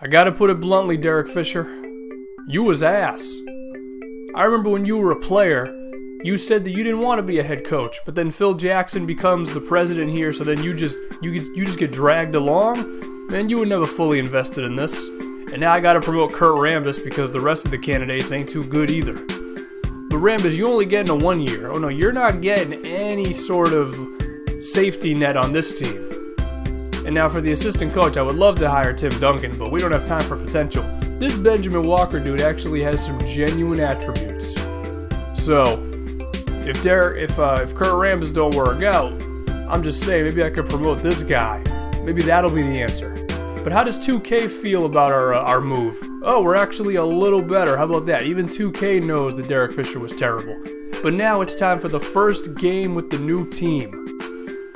I gotta put it bluntly, Derek Fisher. You was ass. I remember when you were a player, you said that you didn't want to be a head coach, but then Phil Jackson becomes the president here, so then you just get dragged along? Man, you were never fully invested in this. And now I gotta promote Kurt Rambis because the rest of the candidates ain't too good either. But Rambis, you only getting a 1 year. Oh no, you're not getting any sort of safety net on this team. And now for the assistant coach, I would love to hire Tim Duncan, but we don't have time for potential. This Benjamin Walker dude actually has some genuine attributes. So, if Kurt Rambis don't work out, I'm just saying maybe I could promote this guy. Maybe that'll be the answer. But how does 2K feel about our move? Oh, we're actually a little better. How about that? Even 2K knows that Derek Fisher was terrible. But now it's time for the first game with the new team.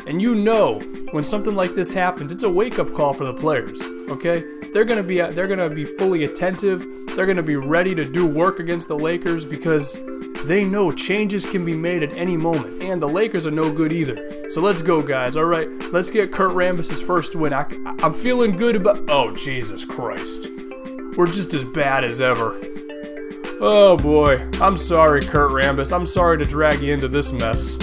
And you know, when something like this happens, it's a wake-up call for the players, okay? They're gonna be fully attentive. They're gonna be ready to do work against the Lakers because they know changes can be made at any moment, and the Lakers are no good either. So let's go, guys. All right, let's get Kurt Rambis' first win. I'm feeling good about. Oh, Jesus Christ, we're just as bad as ever. Oh boy, I'm sorry, Kurt Rambis. I'm sorry to drag you into this mess.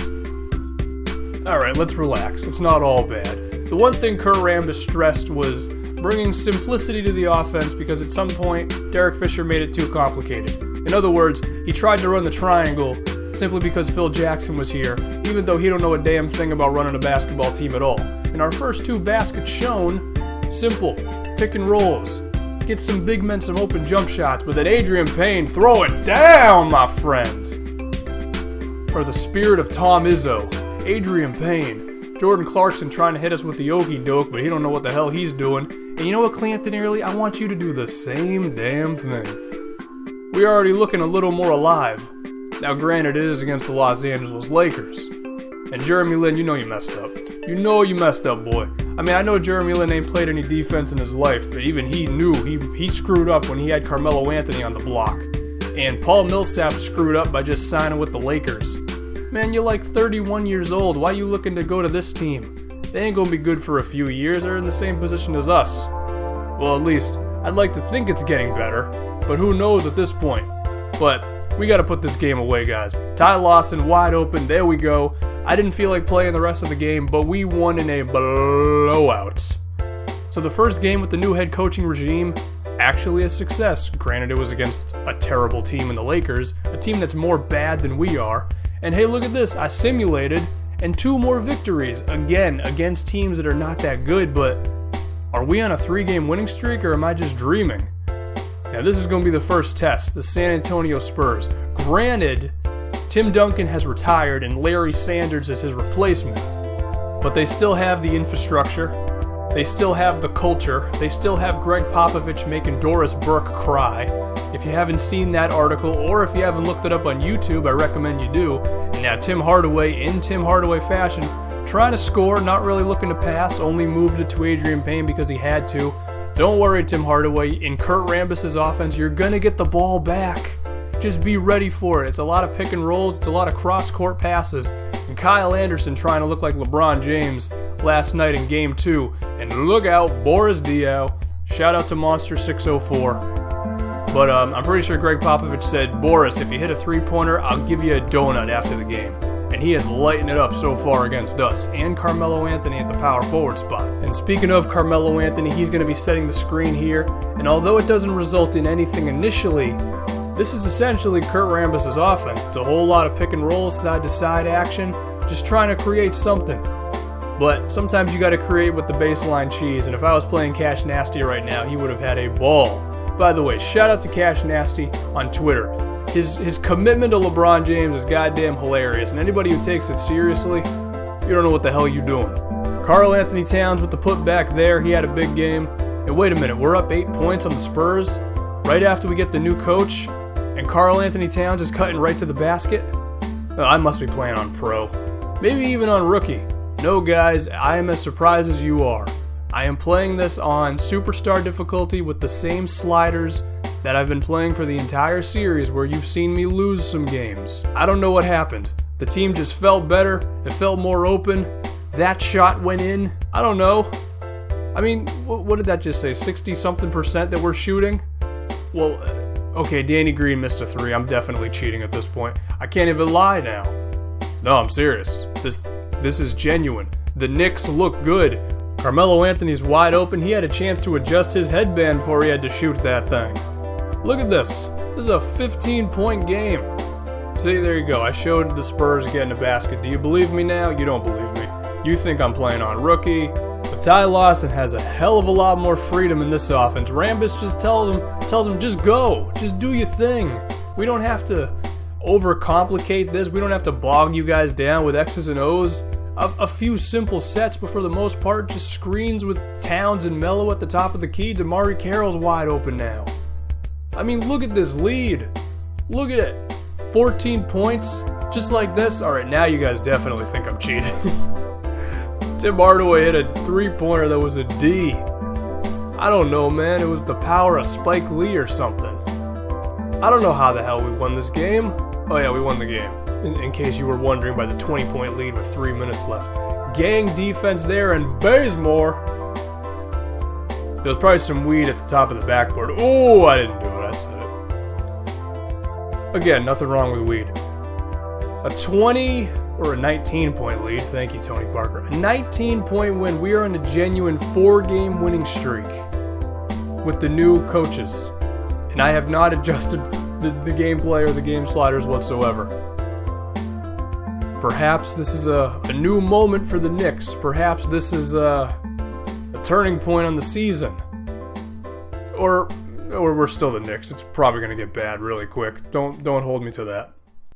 Alright, let's relax. It's not all bad. The one thing Kurt Rambis stressed was bringing simplicity to the offense because at some point, Derek Fisher made it too complicated. In other words, he tried to run the triangle simply because Phil Jackson was here, even though he don't know a damn thing about running a basketball team at all. And our first two baskets shown, simple, pick and rolls. Get some big men some open jump shots, but then Adrian Payne, throw it down, my friend! For the spirit of Tom Izzo. Adrian Payne, Jordan Clarkson trying to hit us with the okie doke, but he don't know what the hell he's doing. And you know what, Clanton Early? I want you to do the same damn thing. We're already looking a little more alive. Now, granted, it is against the Los Angeles Lakers. And Jeremy Lin, you know you messed up. You know you messed up, boy. I mean, I know Jeremy Lin ain't played any defense in his life, but even he knew he screwed up when he had Carmelo Anthony on the block. And Paul Millsap screwed up by just signing with the Lakers. Man, you're like 31 years old. Why you looking to go to this team? They ain't gonna be good for a few years. They're in the same position as us. Well, at least, I'd like to think it's getting better, but who knows at this point. But we gotta put this game away, guys. Ty Lawson, wide open. There we go. I didn't feel like playing the rest of the game, but we won in a blowout. So the first game with the new head coaching regime, actually a success. Granted, it was against a terrible team in the Lakers, a team that's more bad than we are. And hey, look at this, I simulated, and 2 more victories, again, against teams that are not that good, but are we on a 3-game winning streak, or am I just dreaming? Now, this is going to be the first test, the San Antonio Spurs. Granted, Tim Duncan has retired, and Larry Sanders is his replacement, but they still have the infrastructure, they still have the culture, they still have Greg Popovich making Doris Burke cry. If you haven't seen that article, or if you haven't looked it up on YouTube, I recommend you do. And now Tim Hardaway, in Tim Hardaway fashion, trying to score, not really looking to pass, only moved it to Adrian Payne because he had to. Don't worry, Tim Hardaway, in Kurt Rambis' offense, you're going to get the ball back. Just be ready for it. It's a lot of pick and rolls, it's a lot of cross-court passes. And Kyle Anderson trying to look like LeBron James last night in Game 2. And look out, Boris Diaw. Shout out to Monster604. But I'm pretty sure Greg Popovich said, Boris, if you hit a 3-pointer, I'll give you a donut after the game. And he is lighting it up so far against us and Carmelo Anthony at the power forward spot. And speaking of Carmelo Anthony, he's going to be setting the screen here. And although it doesn't result in anything initially, this is essentially Kurt Rambis' offense. It's a whole lot of pick and rolls, side-to-side action, just trying to create something. But sometimes you got to create with the baseline cheese. And if I was playing Cash Nasty right now, he would have had a ball. By the way, shout out to Cash Nasty on Twitter. His commitment to LeBron James is goddamn hilarious, and anybody who takes it seriously, you don't know what the hell you're doing. Karl Anthony Towns with the putback there, he had a big game. And wait a minute, we're up 8 points on the Spurs right after we get the new coach, and Karl Anthony Towns is cutting right to the basket? Oh, I must be playing on pro. Maybe even on rookie. No guys, I am as surprised as you are. I am playing this on Superstar difficulty with the same sliders that I've been playing for the entire series where you've seen me lose some games. I don't know what happened. The team just felt better, it felt more open, that shot went in, I don't know. I mean, what did that just say? 60-something% that we're shooting? Well, okay, Danny Green missed a 3. I'm definitely cheating at this point. I can't even lie now. No, I'm serious. This is genuine. The Knicks look good. Carmelo Anthony's wide open. He had a chance to adjust his headband before he had to shoot that thing. Look at this. This is a 15-point game. See, there you go. I showed the Spurs getting a basket. Do you believe me now? You don't believe me. You think I'm playing on rookie. But Ty Lawson has a hell of a lot more freedom in this offense. Rambis just tells him, just go. Just do your thing. We don't have to overcomplicate this. We don't have to bog you guys down with X's and O's. A few simple sets, but for the most part, just screens with Towns and Melo at the top of the key. DeMarre Carroll's wide open now. I mean, look at this lead. Look at it. 14 points, just like this. All right, now you guys definitely think I'm cheating. Tim Hardaway hit a three-pointer that was a D. I don't know, man. It was the power of Spike Lee or something. I don't know how the hell we won this game. Oh yeah, we won the game. In case you were wondering, by the 20-point lead with 3 minutes left. Gang defense there, and Bazemore. There was probably some weed at the top of the backboard. Oh, I didn't do it. I said it. Again, nothing wrong with weed. A 20 or a 19-point lead. Thank you, Tony Parker. A 19-point win. We are on a genuine 4-game winning streak with the new coaches. And I have not adjusted the gameplay or the game sliders whatsoever. Perhaps this is a new moment for the Knicks. Perhaps this is a turning point on the season. Or we're still the Knicks. It's probably going to get bad really quick. Don't hold me to that.